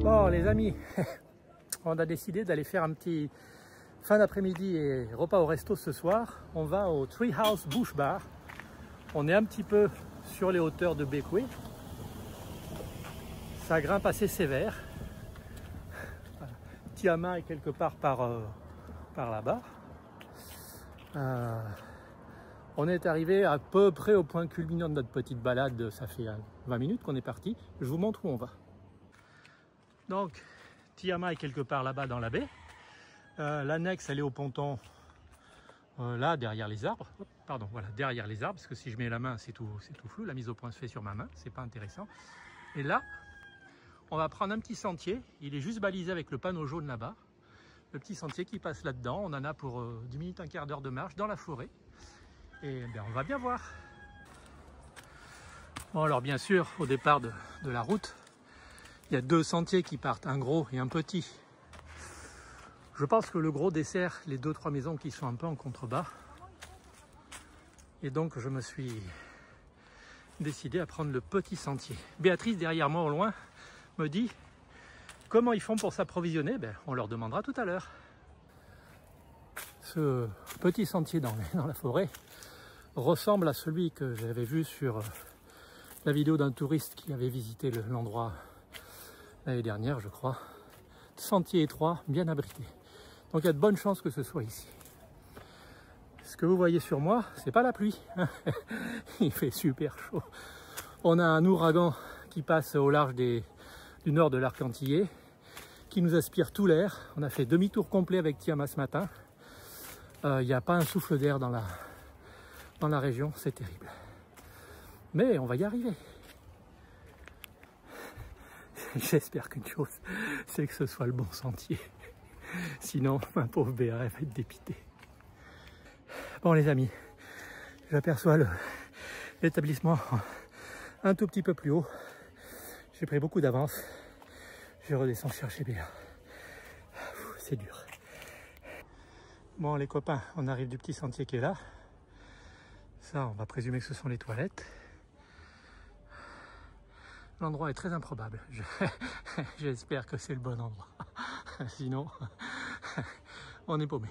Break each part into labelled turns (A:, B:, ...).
A: Bon les amis, on a décidé d'aller faire un petit fin d'après-midi et repas au resto ce soir. On va au Treehouse Bush Bar. On est un petit peu sur les hauteurs de Bequia. Ça grimpe assez sévère. Voilà. Tiama est quelque part par là-bas. On est arrivé à peu près au point culminant de notre petite balade. Ça fait 20 minutes qu'on est parti. Je vous montre où on va. Donc, Tiama est quelque part là-bas dans la baie. L'annexe, elle est au ponton, là, derrière les arbres. Pardon, voilà, derrière les arbres, parce que si je mets la main, c'est tout flou. La mise au point se fait sur ma main, c'est pas intéressant. Et là, on va prendre un petit sentier. Il est juste balisé avec le panneau jaune là-bas. Le petit sentier qui passe là-dedans. On en a pour 10 minutes, un quart d'heure de marche dans la forêt. Et bien, on va bien voir. Bon, alors bien sûr, au départ de la route, il y a deux sentiers qui partent, un gros et un petit. Je pense que le gros dessert les 2-3 maisons qui sont un peu en contrebas. Et donc je me suis décidé à prendre le petit sentier. Béatrice, derrière moi au loin, me dit comment ils font pour s'approvisionner. Ben, on leur demandera tout à l'heure. Ce petit sentier dans la forêt ressemble à celui que j'avais vu sur la vidéo d'un touriste qui avait visité l'endroit l'année dernière, je crois. Sentier étroit, bien abrité. Donc il y a de bonnes chances que ce soit ici. Ce que vous voyez sur moi, c'est pas la pluie. Il fait super chaud. On a un ouragan qui passe au large du nord de l'arc antillais, qui nous aspire tout l'air. On a fait demi-tour complet avec Tiama ce matin. Il n'y a pas un souffle d'air dans la région, c'est terrible. Mais on va y arriver. J'espère qu'une chose, c'est que ce soit le bon sentier. Sinon, ma pauvre Béa, elle va être dépitée. Bon les amis, j'aperçois l'établissement un tout petit peu plus haut. J'ai pris beaucoup d'avance. Je redescends chercher Béa. C'est dur. Bon les copains, on arrive du petit sentier qui est là. Ça, on va présumer que ce sont les toilettes. L'endroit est très improbable. J'espère que c'est le bon endroit. Sinon, on est paumé.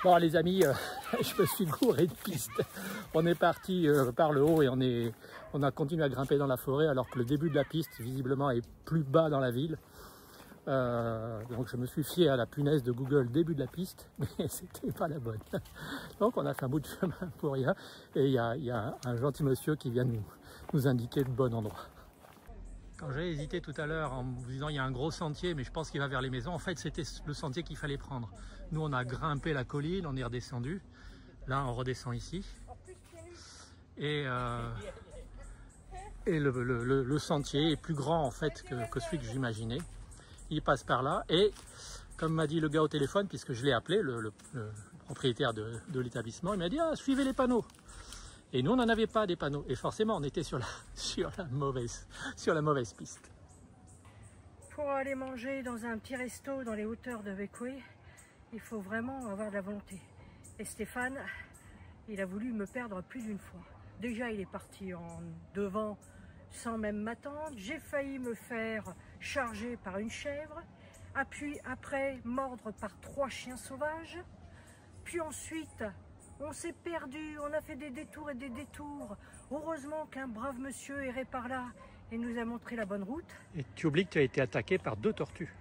A: Bon les amis, je me suis gouré de piste. On est parti par le haut et on a continué à grimper dans la forêt alors que le début de la piste visiblement est plus bas dans la ville. Donc je me suis fié à la punaise de Google début de la piste, mais c'était pas la bonne. Donc on a fait un bout de chemin pour rien et il y a un gentil monsieur qui vient nous indiquer le bon endroit. Quand j'ai hésité tout à l'heure en vous disant il y a un gros sentier mais je pense qu'il va vers les maisons, en fait c'était le sentier qu'il fallait prendre. Nous on a grimpé la colline, on est redescendu. Là on redescend ici. Et le sentier est plus grand en fait que celui que j'imaginais. Il passe par là et comme m'a dit le gars au téléphone, puisque je l'ai appelé, le propriétaire de l'établissement, il m'a dit ah, suivez les panneaux. Et nous on n'en avait pas des panneaux et forcément on était sur la mauvaise piste.
B: Pour aller manger dans un petit resto dans les hauteurs de Bequia, il faut vraiment avoir de la volonté. Et Stéphane, il a voulu me perdre plus d'une fois. Déjà il est parti en devant sans même m'attendre. J'ai failli me faire charger par une chèvre. Puis après mordre par 3 chiens sauvages. Puis ensuite on s'est perdu, on a fait des détours et des détours. Heureusement qu'un brave monsieur errait par là et nous a montré la bonne route.
A: Et tu oublies que tu as été attaqué par 2 tortues.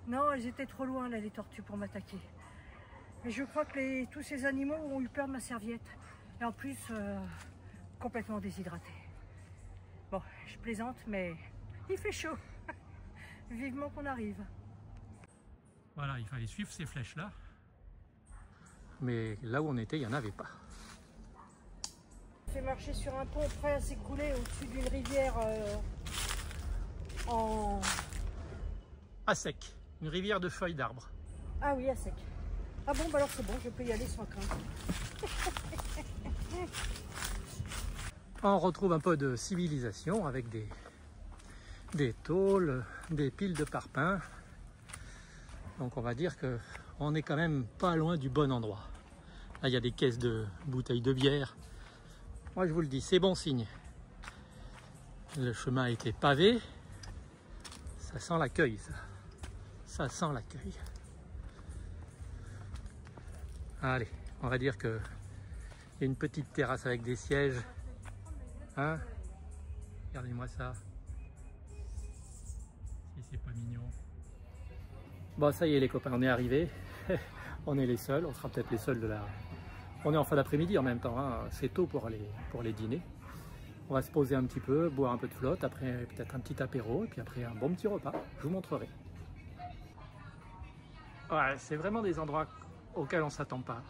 B: Non, elles étaient trop loin là les tortues pour m'attaquer. Et je crois que tous ces animaux ont eu peur de ma serviette. Et en plus, complètement déshydraté. Bon, je plaisante, mais il fait chaud. Vivement qu'on arrive.
A: Voilà, il fallait suivre ces flèches-là. Mais là où on était, il n'y en avait pas.
B: On fait marcher sur un pont prêt à s'écrouler au-dessus d'une rivière
A: à sec. Une rivière de feuilles d'arbres.
B: Ah oui, à sec. Ah bon, bah alors c'est bon, je peux y aller sans crainte.
A: On retrouve un peu de civilisation avec des tôles, des piles de parpaings. Donc on va dire que on est quand même pas loin du bon endroit. Là il y a des caisses de bouteilles de bière. Moi je vous le dis, c'est bon signe. Le chemin a été pavé. Ça sent l'accueil, ça. Ça sent l'accueil. Allez, on va dire que il y a une petite terrasse avec des sièges. Hein? Regardez-moi ça. Si c'est pas mignon. Bon, ça y est les copains, on est arrivés. On est les seuls, on sera peut-être les seuls de la... On est en fin d'après-midi en même temps, hein. C'est tôt pour aller dîner. On va se poser un petit peu, boire un peu de flotte, après peut-être un petit apéro, et puis après un bon petit repas. Je vous montrerai. Ouais, c'est vraiment des endroits auxquels on ne s'attend pas.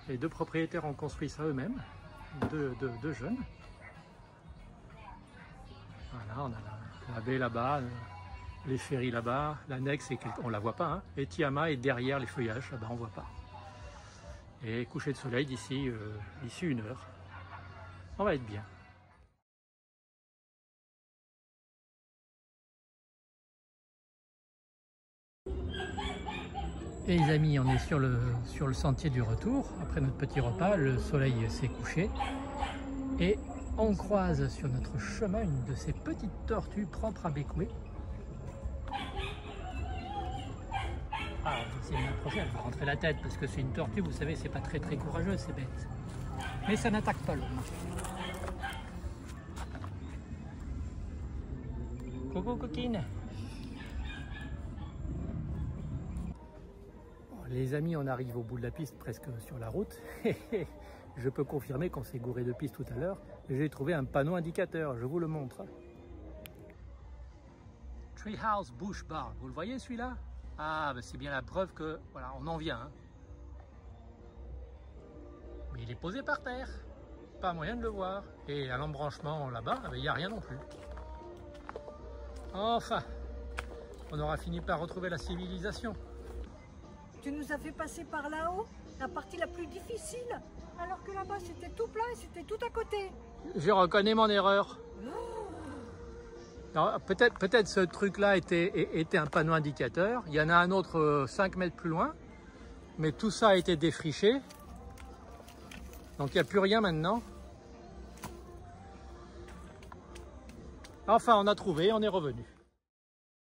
A: Les deux propriétaires ont construit ça eux-mêmes, deux jeunes. Voilà, on a la baie là-bas, les ferries là-bas, l'annexe, on la voit pas, hein. Et Tiama est derrière les feuillages, là-bas on voit pas. Et coucher de soleil d'ici 1 heure. On va être bien. Et les amis, on est sur le sentier du retour. Après notre petit repas, le soleil s'est couché. Et on croise sur notre chemin une de ces petites tortues propres à Bekoé. Ah, on va essayer de l'approcher, elle va rentrer la tête parce que c'est une tortue, vous savez, c'est pas très courageux, c'est bête. Mais ça n'attaque pas l'homme. Coucou coquine. Les amis, on arrive au bout de la piste, presque sur la route. Je peux confirmer qu'on s'est gouré de piste tout à l'heure. J'ai trouvé un panneau indicateur, je vous le montre. Treehouse Bush Bar, vous le voyez celui-là? Ah, ben c'est bien la preuve que, voilà, on en vient. Hein. Mais il est posé par terre, pas moyen de le voir. Et à l'embranchement là-bas, il n'y a rien non plus. Enfin, on aura fini par retrouver la civilisation.
B: Tu nous as fait passer par là-haut, la partie la plus difficile, alors que là-bas c'était tout plat et c'était tout à côté.
A: Je reconnais mon erreur. Peut-être ce truc-là était un panneau indicateur. Il y en a un autre 5 mètres plus loin, mais tout ça a été défriché. Donc il n'y a plus rien maintenant. Enfin, on a trouvé, on est revenu.